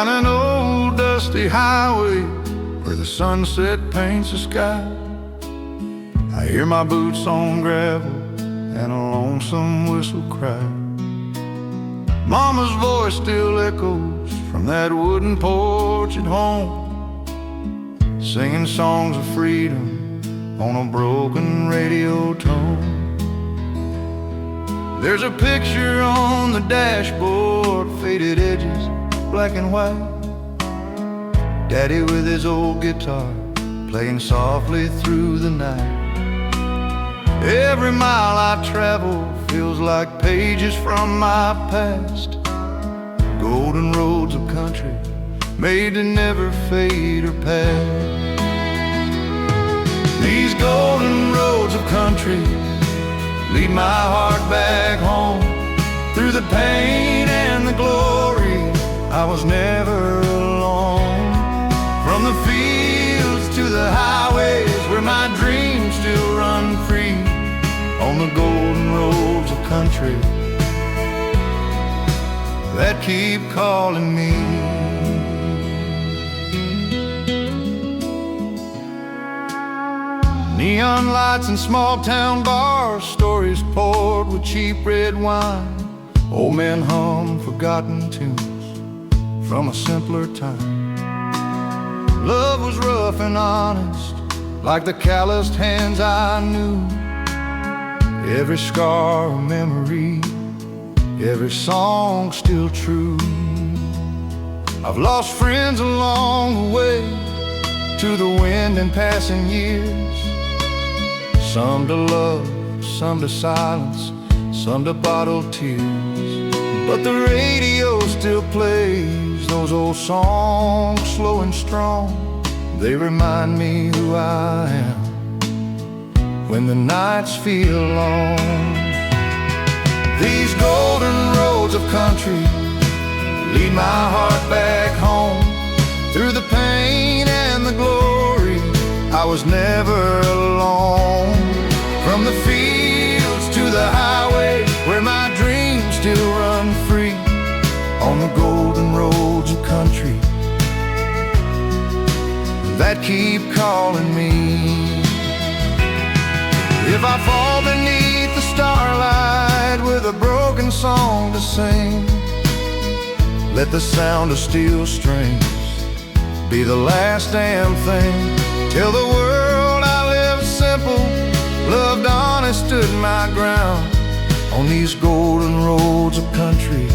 down an old dusty highway where the sunset paints the sky. I hear my boots on gravel and a lonesome whistle cry. Mama's voice still echoes from that wooden porch at home, singing songs of freedom on a broken radio tone. There's a picture on the dashboard, faded edges, black and white. Daddy with his old guitar, playing softly through the night. Every mile I travel feels like pages from my past. Golden roads of country, made to never fade or pass. These golden roads of country lead my heart back home. Through the pain and the glory, I was never alone. From the fields to the highways where my dreams still run free, on the golden roads of country that keep calling me. Neon lights and small town bars, stories poured with cheap red wine. Old men hum forgotten tunes from a simpler time. Love was rough and honest, like the calloused hands I knew. Every scar a memory, every song still true. I've lost friends along the way to the wind and passing years. Some to love, some to silence, some to bottled tears. But the radio still plays those old songs, slow and strong. They remind me who I am when the nights feel long. These golden roads of country lead my heart back home. Through the pain and the glory, I was never alone. From the fields to the highway where my dreams still run free, on the golden roads of country that keep calling me. If I fall beneath the starlight with a broken song to sing, let the sound of steel strings be the last damn thing. Tell the world I lived simple, loved honest, stood my ground on these golden roads of country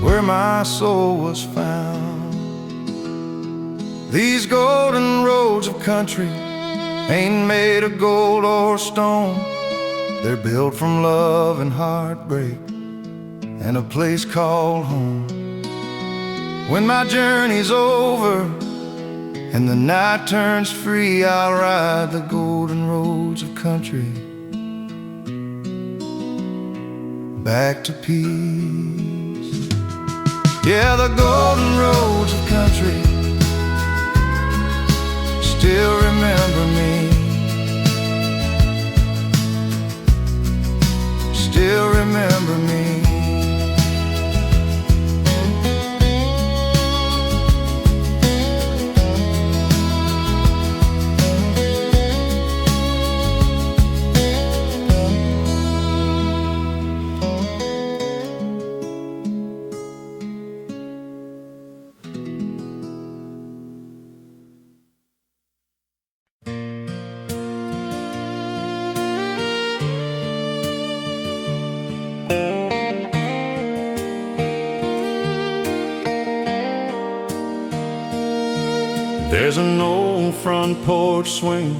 where my soul was found. These golden roads of country ain't made of gold or stone. They're built from love and heartbreak and a place called home. When my journey's over and the night turns free, I'll ride the golden roads of country back to peace. Yeah, the golden roads of country still remember me, still remember me. There's an old front porch swing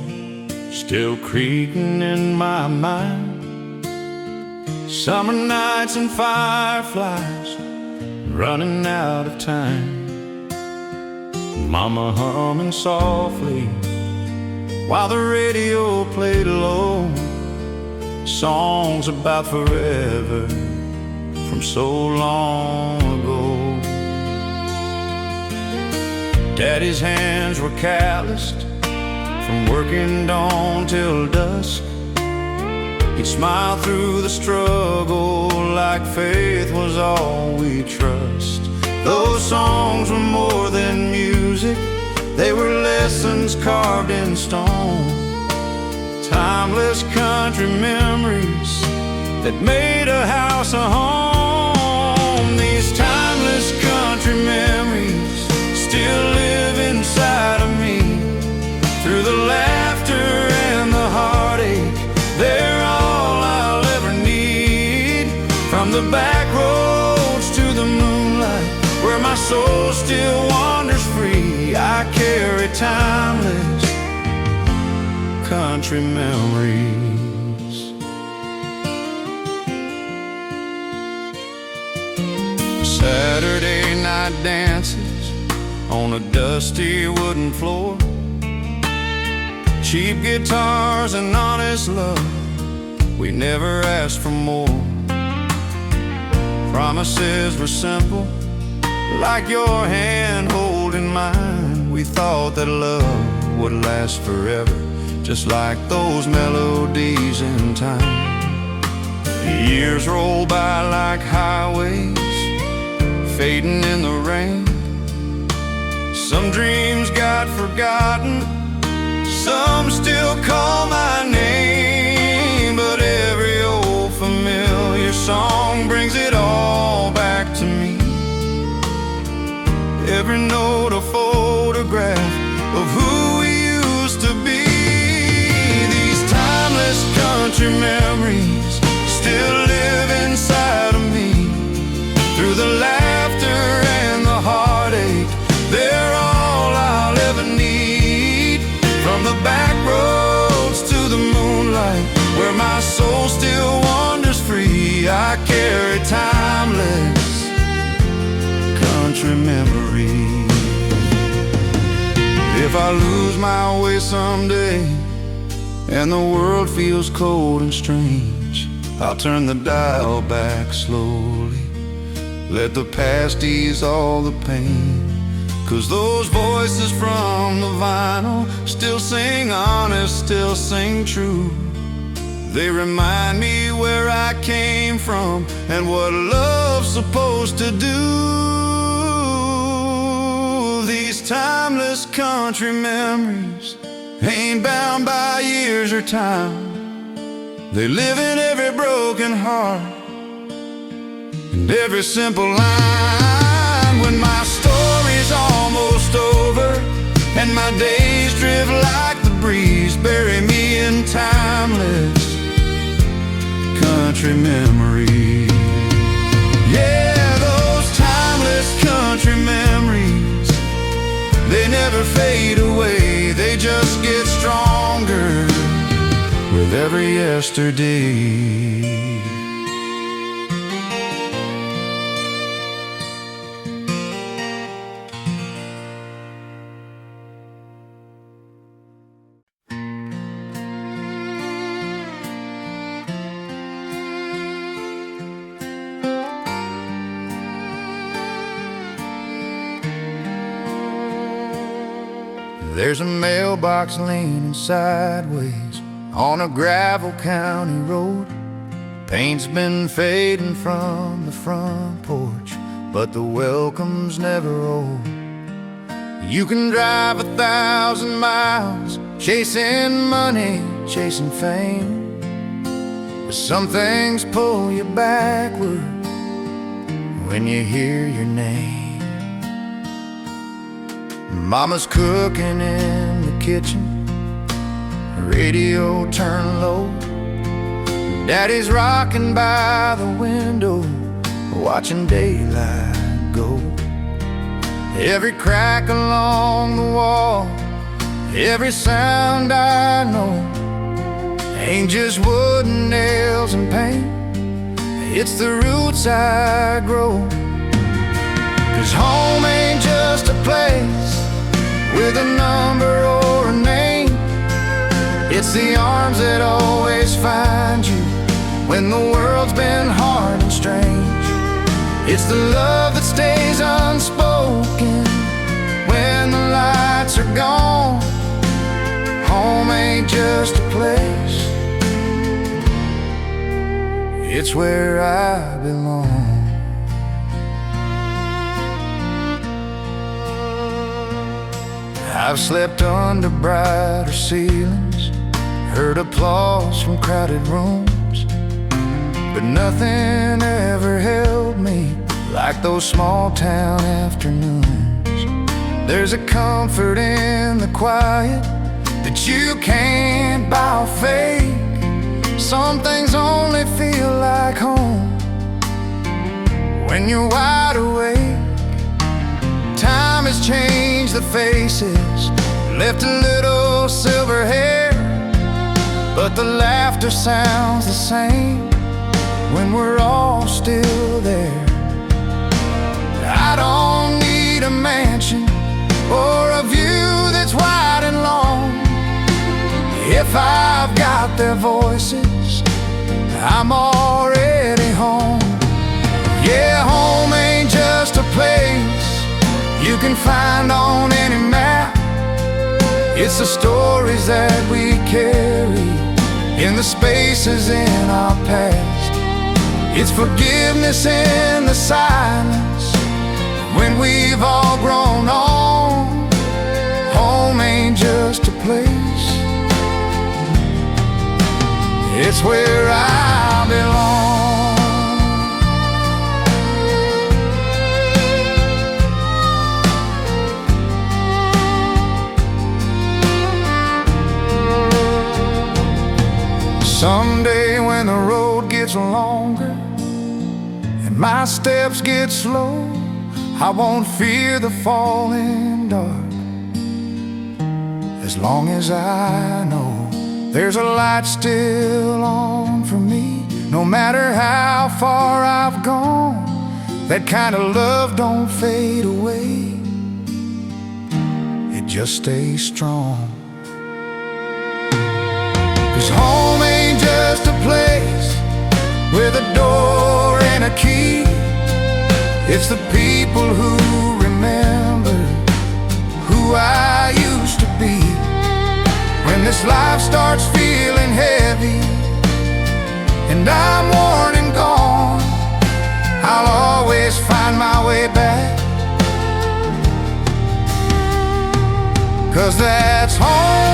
still creaking in my mind. Summer nights and fireflies running out of time. Mama humming softly while the radio played low, songs about forever from so long ago. Daddy's hands were calloused from working dawn till dusk. He'd smile through the struggle like faith was all we trust. Those songs were more than music, they were lessons carved in stone. Timeless country memories that made a house a home. These timeless country memories still live inside of me. Through the laughter and the heartache, they're all I'll ever need. From the back roads to the moonlight, where my soul still wanders free, I carry timeless country memories. Saturday night dances on a dusty wooden floor, cheap guitars and honest love, we never asked for more. Promises were simple, like your hand holding mine. We thought that love would last forever, just like those melodies in time. The years roll by like highways, fading in the rain. Some dreams got forgotten, some still call my name. But every old familiar song brings it all back to me. Every note a photograph of who we used to be. These timeless country memories still live inside of me. Through the laughter and the heartache, they're all I'll ever need. From the back roads to the moonlight, where my soul still wanders free, I carry timeless country memories. If I lose my way someday and the world feels cold and strange, I'll turn the dial back slowly, let the past ease all the pain. 'Cause those voices from the vinyl still sing honest, still sing true. They remind me where I came from and what love's supposed to do. These timeless country memories ain't bound by years or time. They live in every broken heart and every simple line. When my story's almost over and my days drift like the breeze, bury me in timeless country memories. Yeah, those timeless country memories, they never fade away, they just get stronger with every yesterday. There's a mailbox leaning sideways on a gravel county road. Paint's been fading from the front porch, but the welcome's never old. You can drive 1,000 miles chasing money, chasing fame, but some things pull you backward when you hear your name. Mama's cooking in the kitchen, radio turned low. Daddy's rocking by the window, watching daylight go. Every crack along the wall, every sound I know, ain't just wood and nails and paint, it's the roots I grow. 'Cause home ain't just a place with a number or a name, it's the arms that always find you when the world's been hard and strange. It's the love that stays unspoken when the lights are gone. Home ain't just a place, it's where I belong. I've slept under brighter ceilings, heard applause from crowded rooms, but nothing ever held me like those small town afternoons. There's a comfort in the quiet that you can't buy or fake. Some things only feel like home when you're wide awake. Time has changed the faces, left a little silver hair, but the laughter sounds the same when we're all still there. I don't need a mansion or a view that's wide and long. If I've got their voices, I'm already home. Yeah, home ain't just a place you can find on any map. It's the stories that we carry in the spaces in our past. It's forgiveness in the silence when we've all grown on. Home ain't just a place, it's where I belong. Someday when the road gets longer and my steps get slow, I won't fear the falling dark, as long as I know there's a light still on for me. No matter how far I've gone, that kind of love don't fade away, it just stays strong. 'Cause home ain't just a place with a door and a key. It's the people who remember who I used to be. When this life starts feeling heavy and I'm worn and gone, I'll always find my way back, 'cause that's home.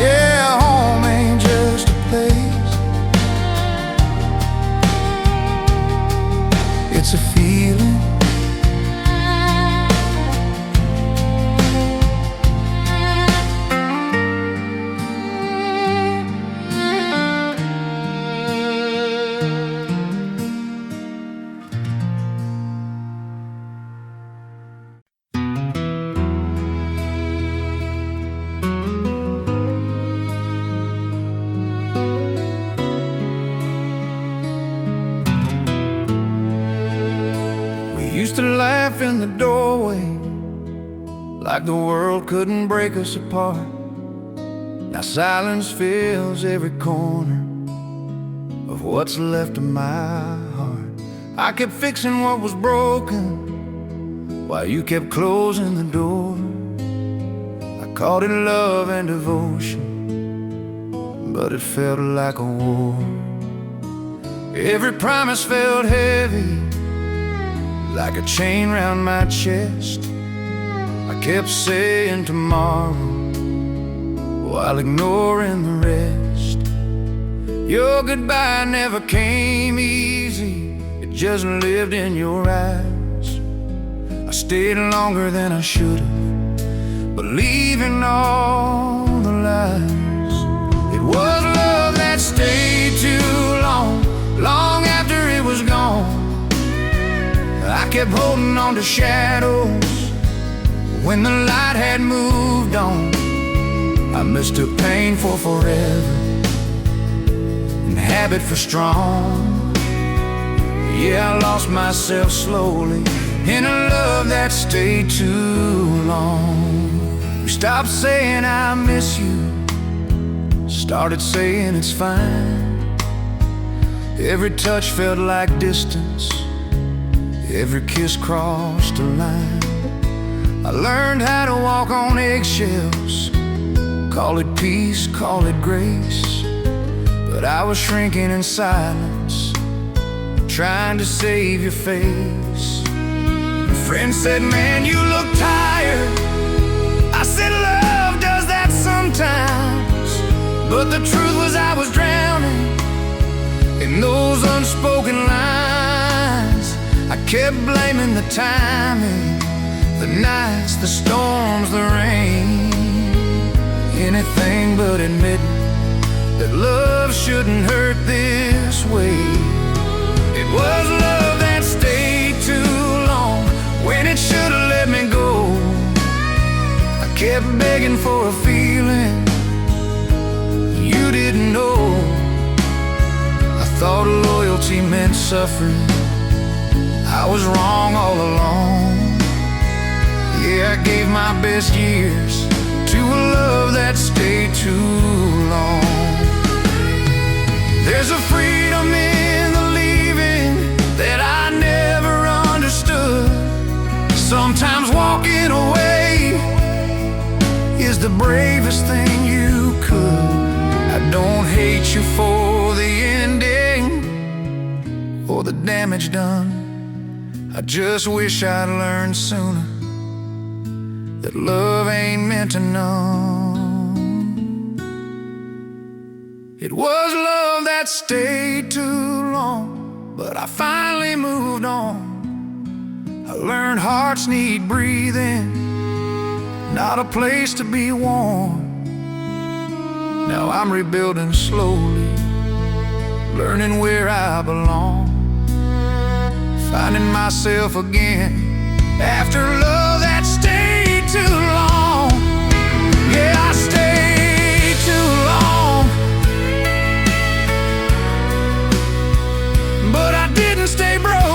Yeah, home ain't just a place, it's a feeling. Used to laugh in the doorway like the world couldn't break us apart. Now silence fills every corner of what's left of my heart. I kept fixing what was broken while you kept closing the door. I called it love and devotion, but it felt like a war. Every promise felt heavy, like a chain round my chest. I kept saying tomorrow while ignoring the rest. Your goodbye never came easy, it just lived in your eyes. I stayed longer than I should've, believing all the lies. It was love that stayed too long, long after it was gone. I kept holding on to shadows when the light had moved on. I mistook pain for forever and habit for strong. Yeah, I lost myself slowly in a love that stayed too long. We stopped saying I miss you, started saying it's fine. Every touch felt like distance, every kiss crossed a line. I learned how to walk on eggshells, call it peace, call it grace. But I was shrinking in silence, trying to save your face. Friend said, man, you look tired. I said, love does that sometimes. But the truth was I was drowning in those unspoken lines. I kept blaming the timing, the nights, the storms, the rain. Anything but admitting that love shouldn't hurt this way. It was love that stayed too long when it should have let me go. I kept begging for a feeling you didn't know. I thought loyalty meant suffering. I was wrong all along. Yeah, I gave my best years to a love that stayed too long. There's a freedom in the leaving that I never understood. Sometimes walking away is the bravest thing you could. I don't hate you for the ending or the damage done. I just wish I'd learned sooner that love ain't meant to numb. It was love that stayed too long, but I finally moved on. I learned hearts need breathing, not a place to be warm. Now I'm rebuilding slowly, learning where I belong, finding myself again after love that stayed too long. Yeah, I stayed too long, but I didn't stay broken.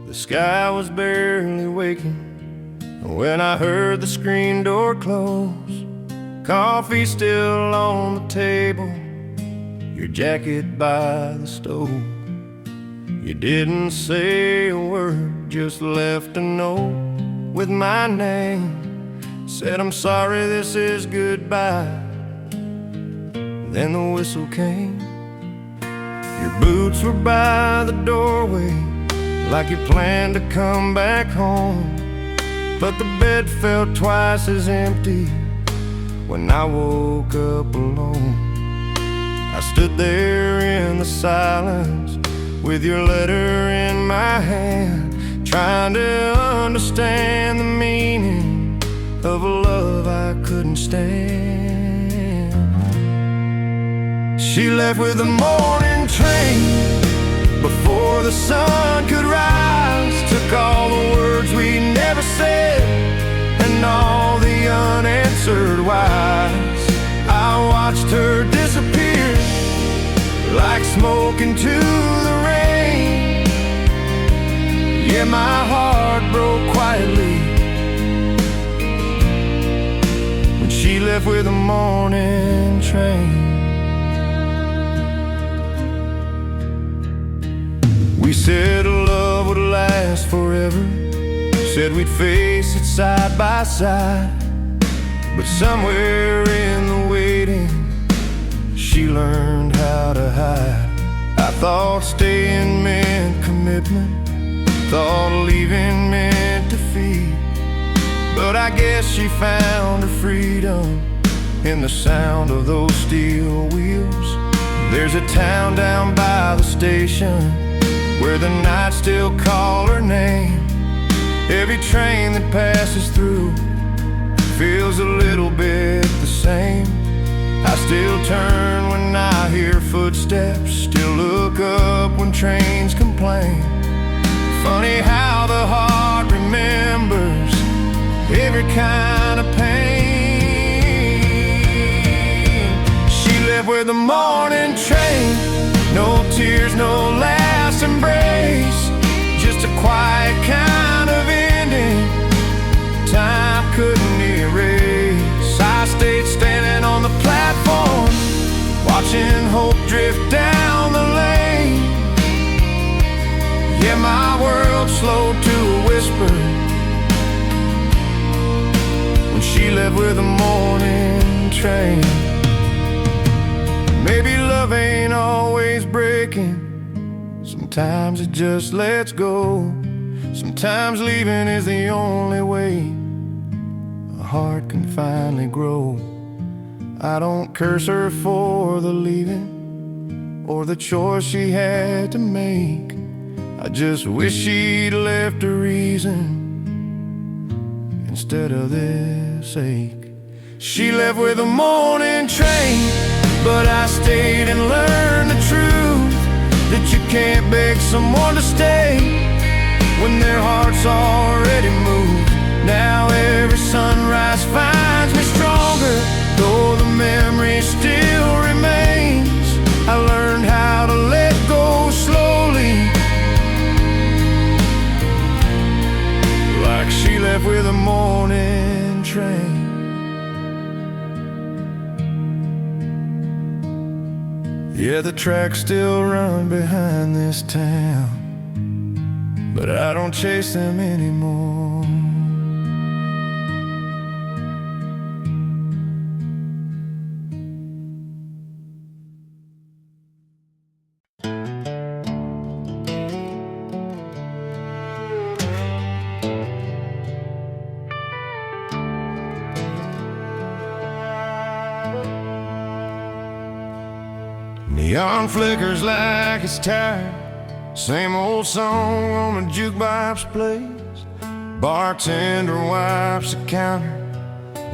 The sky was barely waking when I heard the screen door close. Coffee still on the table, your jacket by the stove. You didn't say a word, just left a note with my name. Said, I'm sorry, this is goodbye. Then the whistle came. Your boots were by the doorway, like you planned to come back home. But the bed felt twice as empty when I woke up alone. I stood there in the silence with your letter in my hand, trying to understand the meaning of a love I couldn't stand. She left with the morning train before the sun could rise, took all the words we never said and all the unanswered whys. I watched her disappear like smoke into the rain. Yeah, my heart broke quietly when she left with the morning train. We said love would last forever, said we'd face it side by side. But somewhere in the waiting, she learned how to hide. I thought staying meant commitment, thought leaving meant defeat. But I guess she found her freedom in the sound of those steel wheels. There's a town down by the station where the nights still call her name. Every train that passes through feels a little bit the same. I still turn when I hear footsteps, still look up when trains complain. Funny how the heart remembers every kind of pain. She left with the morning train, no tears, no last embrace. drift down the lane. Yeah, my world slowed to a whisper when she left with the morning train. Maybe love ain't always breaking, sometimes it just lets go. Sometimes leaving is the only way a heart can finally grow. I don't curse her for the leaving or the choice she had to make. I just wish she'd left a reason instead of this ache. She left with the morning train, but I stayed and learned the truth that you can't beg someone to stay when their heart's already moved. Now every sunrise finds me stronger, though the memory still remains. I learned how to let go slowly, like she left with the morning train. Yeah, the tracks still run behind this town, but I don't chase them anymore. Neon flickers like it's tired, same old song on the jukebox plays. Bartender wipes the counter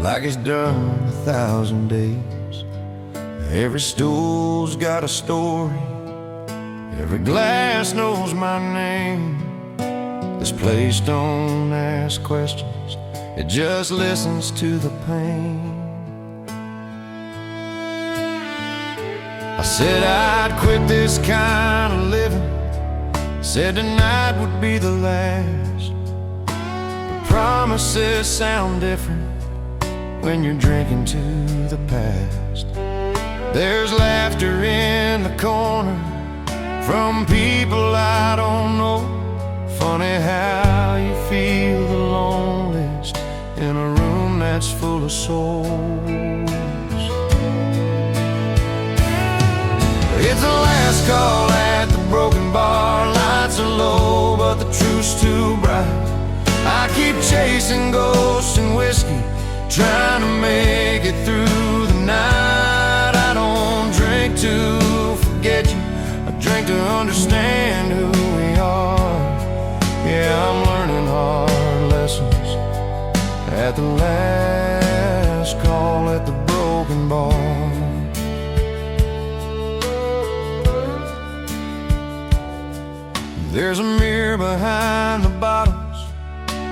like he's done 1,000 days. Every stool's got a story, every glass knows my name. This place don't ask questions, it just listens to the pain. I said I'd quit this kind of living, said tonight would be the last. But promises sound different when you're drinking to the past. There's laughter in the corner from people I don't know. Funny how you feel the loneliest in a room that's full of souls. It's the last call at the broken bar. Lights are low, but the truth's too bright. I keep chasing ghosts and whiskey, trying to make it through the night. I don't drink to forget you, I drink to understand who we are. Yeah, I'm learning hard lessons at the last call at the broken bar. There's a mirror behind the bottles,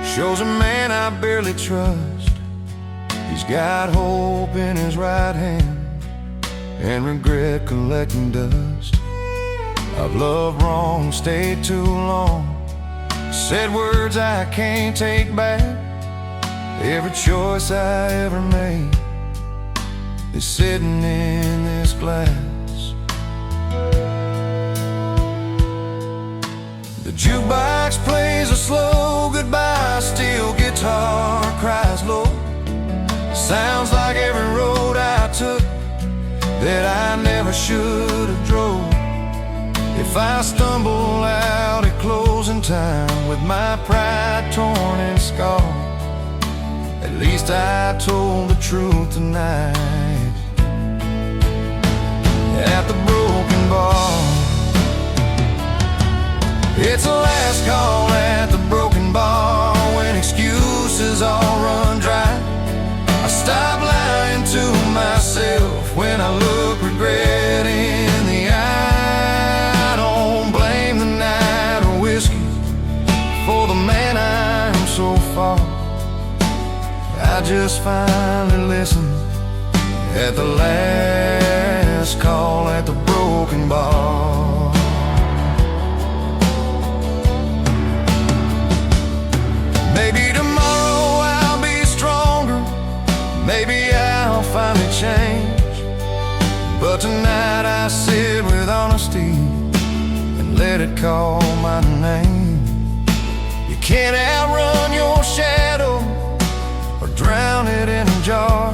shows a man I barely trust. He's got hope in his right hand and regret collecting dust. I've loved wrong, stayed too long, said words I can't take back. Every choice I ever made is sitting in this glass. The jukebox plays a slow goodbye, steel guitar cries low. Sounds like every road I took that I never should have drove. If I stumble out at closing time with my pride torn and scarred, at least I told the truth tonight at the broken bar. It's the last call at the broken bar when excuses all run dry. I stop lying to myself when I look regret in the eye. I don't blame the night or whiskey for the man I'm so far. I just finally listened at the last call at the broken bar. Maybe tomorrow I'll be stronger, maybe I'll finally change, but tonight I sit with let it call my name. You can't outrun your shadow or drown it in a jar.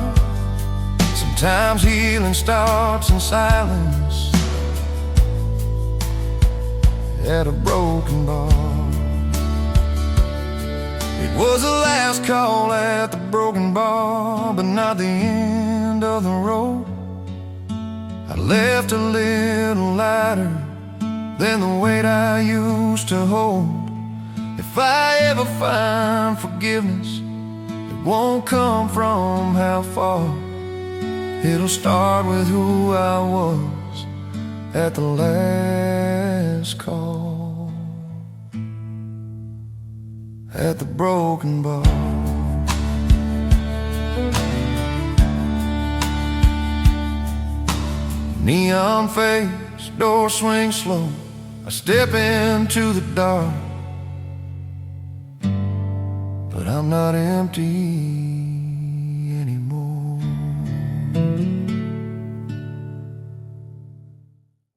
Sometimes healing starts in silence at a broken bar. It was the last call at the broken bar, but not the end of the road. I left a little lighter than the weight I used to hold. If I ever find forgiveness, it won't come from how far. It'll start with who I was at the last call, at the broken bar. Neon face, door swings slow. I step into the dark, but I'm not empty.